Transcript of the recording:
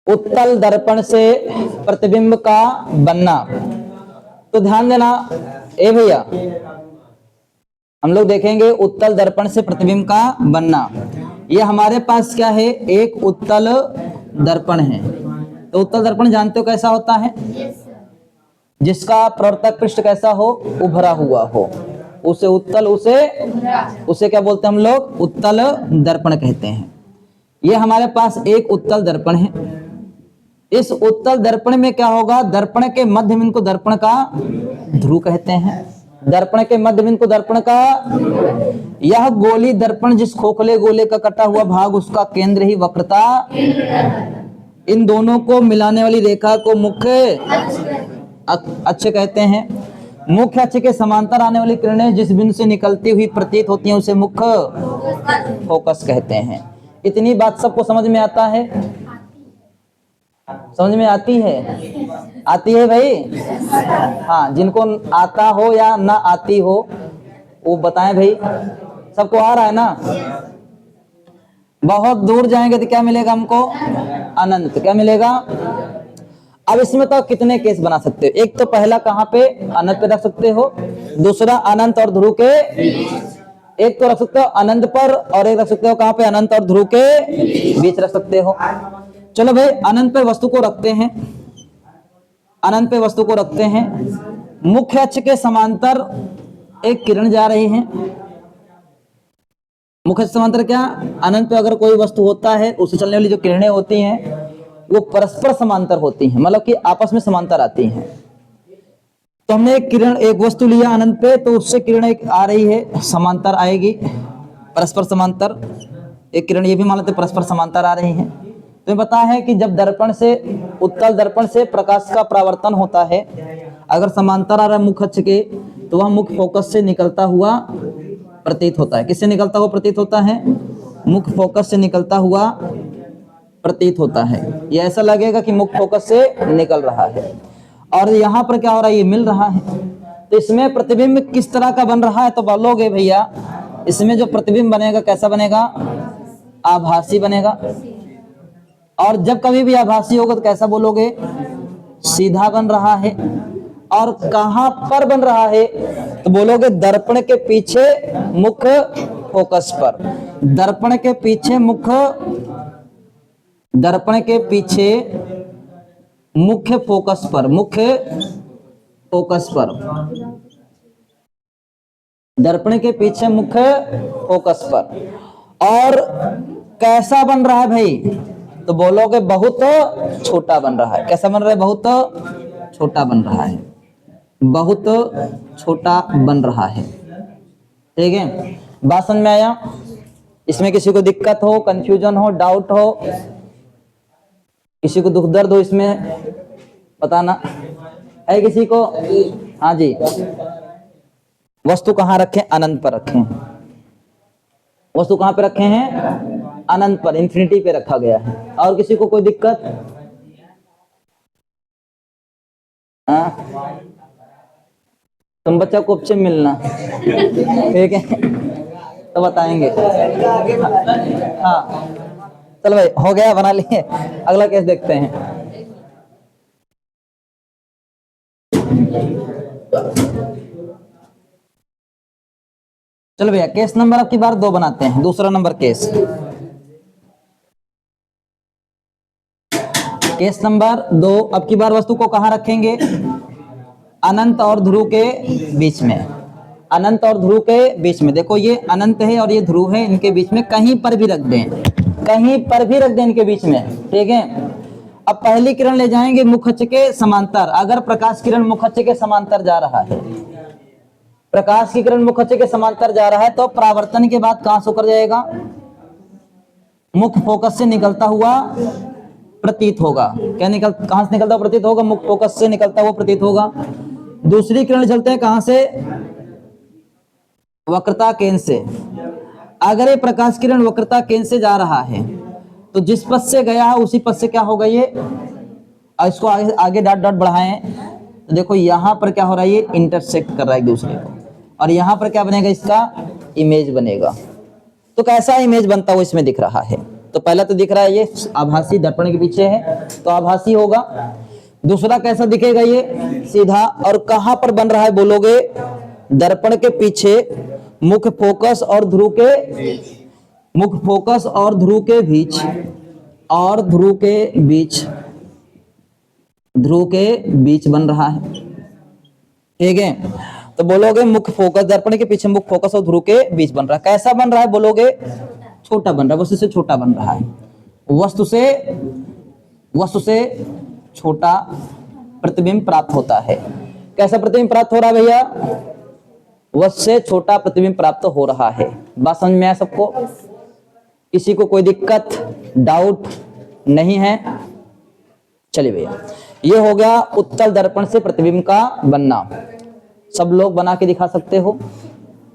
उत्तल दर्पण से प्रतिबिंब का बनना। तो ध्यान देना ए भैया, हम लोग देखेंगे उत्तल दर्पण से प्रतिबिंब का बनना। ये हमारे पास क्या है, एक उत्तल दर्पण है। तो उत्तल दर्पण जानते हो कैसा होता है? जिसका प्रवर्तक पृष्ठ कैसा हो, उभरा हुआ हो, उसे उत्तल, उसे क्या बोलते हैं हम लोग? उत्तल दर्पण कहते हैं। ये हमारे पास एक उत्तल दर्पण है। इस उत्तल दर्पण में क्या होगा, दर्पण के मध्य बिंदु को दर्पण का ध्रुव कहते हैं। दर्पण के मध्य बिंदु को दर्पण का, यह गोली दर्पण जिस खोखले गोले का कटा हुआ भाग उसका केंद्र ही वक्रता, इन दोनों को मिलाने वाली रेखा को मुख्य अक्ष कहते हैं। मुख्य अक्ष के समांतर आने वाली किरणें जिस बिंदु से निकलती हुई प्रतीत होती हैं उसे मुख्य फोकस कहते हैं। इतनी बात सबको समझ में आता है? समझ में आती है? आती है भाई? हाँ, जिनको आता हो या ना आती हो वो बताएं भाई। सबको आ रहा है ना? बहुत दूर जाएंगे तो क्या मिलेगा हमको? अनंत। क्या मिलेगा? अब इसमें तो कितने केस बना सकते हो? एक तो पहला कहाँ पे, अनंत पे रख सकते हो। दूसरा अनंत और ध्रुव के, एक तो रख सकते हो अनंत पर, और एक रख सकते हो कहाँ पे, अनंत और ध्रुव के बीच रख सकते हो। चलो भाई, अनंत पे वस्तु को रखते हैं। अनंत पे वस्तु को रखते हैं। मुख्य अक्ष के समांतर एक किरण जा रही है। मुख्य समांतर क्या, अनंत पे अगर कोई वस्तु होता है उससे चलने वाली जो किरणें होती हैं वो परस्पर समांतर होती हैं, मतलब कि आपस में समांतर आती हैं। तो हमने एक किरण, एक वस्तु लिया अनंत पे, तो उससे किरण एक आ रही है, समांतर आएगी, परस्पर समांतर। एक किरण ये भी मान लेते परस्पर समांतर आ रही है। तो पता है कि जब दर्पण से, उत्तल दर्पण से प्रकाश का परावर्तन होता है, अगर समांतर आ रहा है मुख्य अक्ष के, तो वह मुख्य फोकस से निकलता हुआ प्रतीत होता है। किससे निकलता हुआ प्रतीत होता है? मुख्य फोकस से निकलता हुआ प्रतीत होता है। ये ऐसा लगेगा कि मुख्य फोकस से निकल रहा है। और यहाँ पर क्या हो रहा है, ये मिल रहा है। तो इसमें प्रतिबिंब किस तरह का बन रहा है? तो बोलोगे भैया, इसमें जो प्रतिबिंब बनेगा कैसा बनेगा? आभासी बनेगा। और जब कभी भी आभासी होगा तो कैसा बोलोगे? सीधा बन रहा है। और कहां पर बन रहा है? तो बोलोगे दर्पण के पीछे मुख्य फोकस पर। दर्पण के पीछे मुख्य, दर्पण के पीछे मुख्य फोकस पर, मुख्य फोकस पर, दर्पण के पीछे मुख्य फोकस पर। और कैसा बन रहा है भाई? तो बोलोगे बहुत छोटा बन रहा है। कैसा बन रहा है? बहुत छोटा बन रहा है। बहुत छोटा बन रहा है। ठीक है, बात समझ में आया? इसमें किसी को दिक्कत हो, कंफ्यूजन हो, डाउट हो, किसी को दुख दर्द हो इसमें बताना है किसी को? हाँ जी। वस्तु कहाँ रखें? अनंत पर रखें। वस्तु कहाँ पे रखे हैं? अनंत पर, इंफिनिटी पे रखा गया है। और किसी को कोई दिक्कत? हाँ, तुम बच्चा को अच्छे मिलना, ठीक है, तो बताएंगे। हाँ चलो भाई, हो गया, बना लिए। अगला केस देखते हैं। चलो भैया, केस नंबर अब की बार 2 बनाते हैं। दूसरा नंबर केस, केस नंबर 2। अब की बार वस्तु को कहां रखेंगे? अनंत और ध्रुव के बीच में। अनंत और ध्रुव के बीच में। देखो ये अनंत है और ये ध्रुव है, इनके बीच में कहीं पर भी रख दें, कहीं पर भी रख दें इनके बीच में। ठीक है, अब पहली किरण ले जाएंगे मुख्य अक्ष के समांतर। अगर प्रकाश किरण मुख्य अक्ष के समांतर जा रहा है, प्रकाश की किरण मुख्य अक्ष के समांतर जा रहा है, तो परावर्तन के बाद कहां से होकर जाएगा? मुख्य फोकस से निकलता हुआ प्रतीत होगा। क्या कहां से निकलता हुआ प्रतीत होगा? मुख्य फोकस से निकलता हुआ प्रतीत होगा। दूसरी किरण चलते हैं कहां से? वक्रता केंद्र से। अगर ये प्रकाश किरण वक्रता केंद्र से जा रहा है तो जिस पथ से गया है उसी पथ से क्या होगा ये, इसको आगे डॉट डॉट बढ़ाएं तो देखो यहां पर क्या हो रहा है, ये इंटरसेक्ट कर रहा है एक दूसरे को, और यहां पर क्या बनेगा? इसका इमेज बनेगा। तो कैसा इमेज बनता हुआ इसमें दिख रहा है? तो पहला तो दिख रहा है ये आभासी, दर्पण के पीछे है तो आभासी होगा। दूसरा कैसा दिखेगा ये, सीधा। और कहां पर बन रहा है बोलोगे, दर्पण के पीछे मुख्य फोकस और ध्रुव के, मुख्य फोकस और ध्रुव के बीच, और ध्रुव के बीच, ध्रुव के बीच बन रहा है। ठीक है, तो बोलोगे मुख्य फोकस, दर्पण के पीछे मुख्य फोकस और ध्रुव के बीच बन रहा है। कैसा बन रहा है बोलोगे, छोटा बन रहा है, वस्तु से छोटा बन रहा है, वस्तु से छोटा प्रतिबिंब प्राप्त होता है। कैसा प्रतिबिंब प्राप्त हो रहा है भैया, वस्तु से छोटा प्रतिबिंब प्राप्त हो रहा है। बात समझ में आया सबको, किसी को कोई दिक्कत डाउट नहीं है? चलिए भैया, ये हो गया उत्तल दर्पण से प्रतिबिंब का बनना। सब लोग बना के दिखा सकते हो?